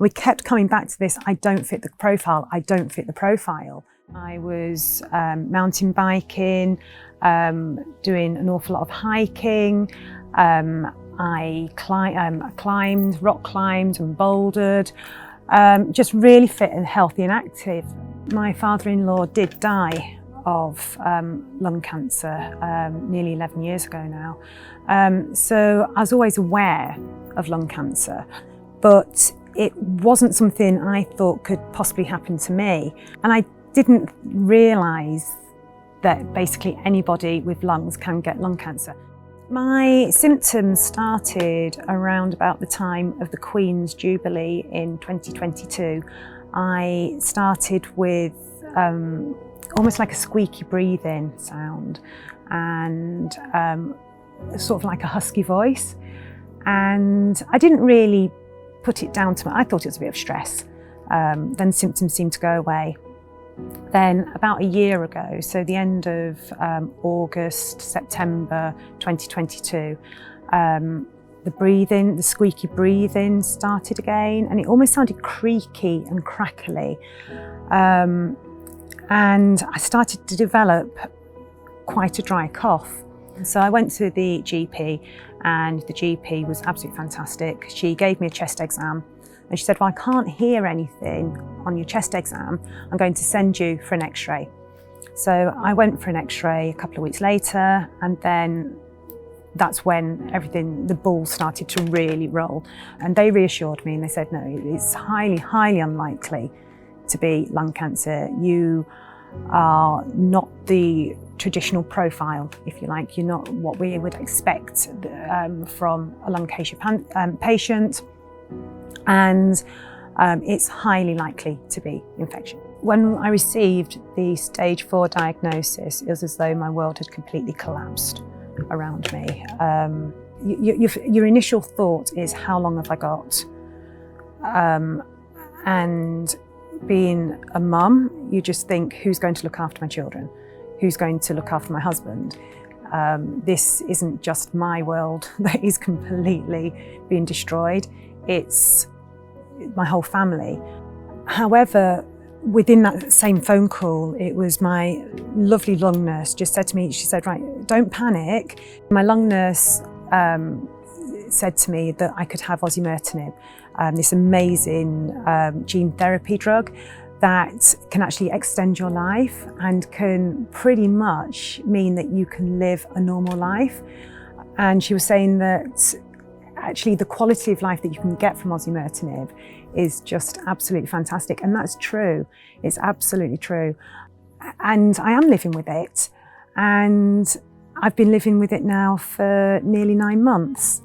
We kept coming back to this, I don't fit the profile, I don't fit the profile. I was mountain biking, doing an awful lot of hiking. I climbed, rock climbed and bouldered, just really fit and healthy and active. My father-in-law did die of lung cancer nearly 11 years ago now. So I was always aware of lung cancer, but it wasn't something I thought could possibly happen to me. And I didn't realise that basically anybody with lungs can get lung cancer. My symptoms started around about the time of the Queen's Jubilee in 2022. I started with almost like a squeaky breathing sound and sort of like a husky voice. And I didn't really put it down to I thought it was a bit of stress. Then symptoms seemed to go away. Then about a year ago, so the end of August, September 2022, the squeaky breathing started again, and it almost sounded creaky and crackly. And I started to develop quite a dry cough. So I went to the GP, and the GP was absolutely fantastic. She gave me a chest exam. And she said, well, I can't hear anything on your chest exam. I'm going to send you for an x-ray. So I went for an x-ray a couple of weeks later, and then that's when the ball started to really roll. And they reassured me and they said, no, it's highly, highly unlikely to be lung cancer. You are not the traditional profile, if you like. You're not what we would expect from a lung cancer patient. And it's highly likely to be infection. When I received the stage 4 diagnosis, it was as though my world had completely collapsed around me. Your initial thought is, how long have I got? And being a mum, you just think, who's going to look after my children? Who's going to look after my husband? This isn't just my world that is completely being destroyed. It's my whole family. However, within that same phone call, it was my lovely lung nurse just said to me, she said, right, don't panic. My lung nurse said to me that I could have osimertinib, this amazing gene therapy drug that can actually extend your life and can pretty much mean that you can live a normal life. And she was saying that actually the quality of life that you can get from osimertinib is just absolutely fantastic. And that's true. It's absolutely true. And I am living with it. And I've been living with it now for nearly 9 months.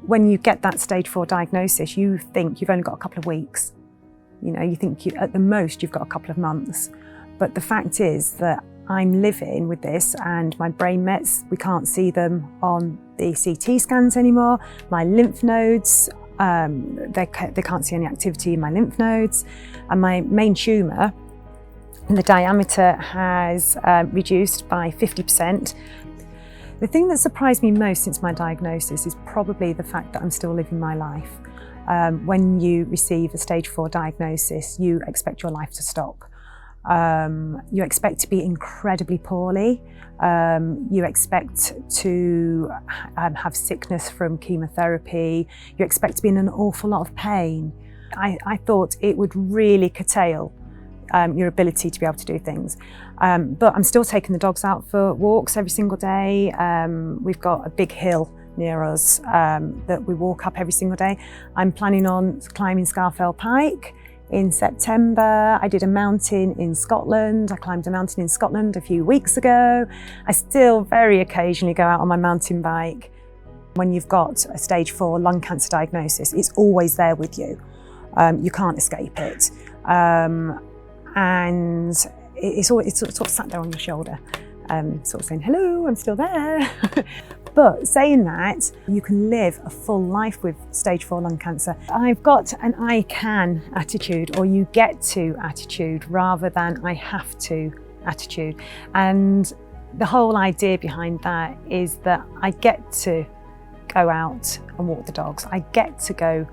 When you get that stage 4 diagnosis, you think you've only got a couple of weeks. You know, you think at the most you've got a couple of months. But the fact is that I'm living with this, and my brain mets, we can't see them on the CT scans anymore. My lymph nodes, they can't see any activity in my lymph nodes. And my main tumour, the diameter has reduced by 50%. The thing that surprised me most since my diagnosis is probably the fact that I'm still living my life. When you receive a stage 4 diagnosis, you expect your life to stop. You expect to be incredibly poorly. You expect to have sickness from chemotherapy. You expect to be in an awful lot of pain. I thought it would really curtail your ability to be able to do things. But I'm still taking the dogs out for walks every single day. We've got a big hill near us that we walk up every single day. I'm planning on climbing Scafell Pike in September. I did a mountain in Scotland. I climbed a mountain in Scotland a few weeks ago. I still very occasionally go out on my mountain bike. When you've got a stage 4 lung cancer diagnosis, it's always there with you. You can't escape it. And it's sort of sat there on your shoulder, sort of saying, hello, I'm still there. But saying that, you can live a full life with stage 4 lung cancer. I've got an I can attitude, or you get to attitude, rather than I have to attitude. And the whole idea behind that is that I get to go out and walk the dogs. I get to go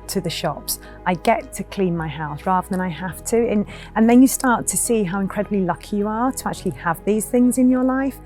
to the shops. I get to clean my house rather than I have to. And then you start to see how incredibly lucky you are to actually have these things in your life.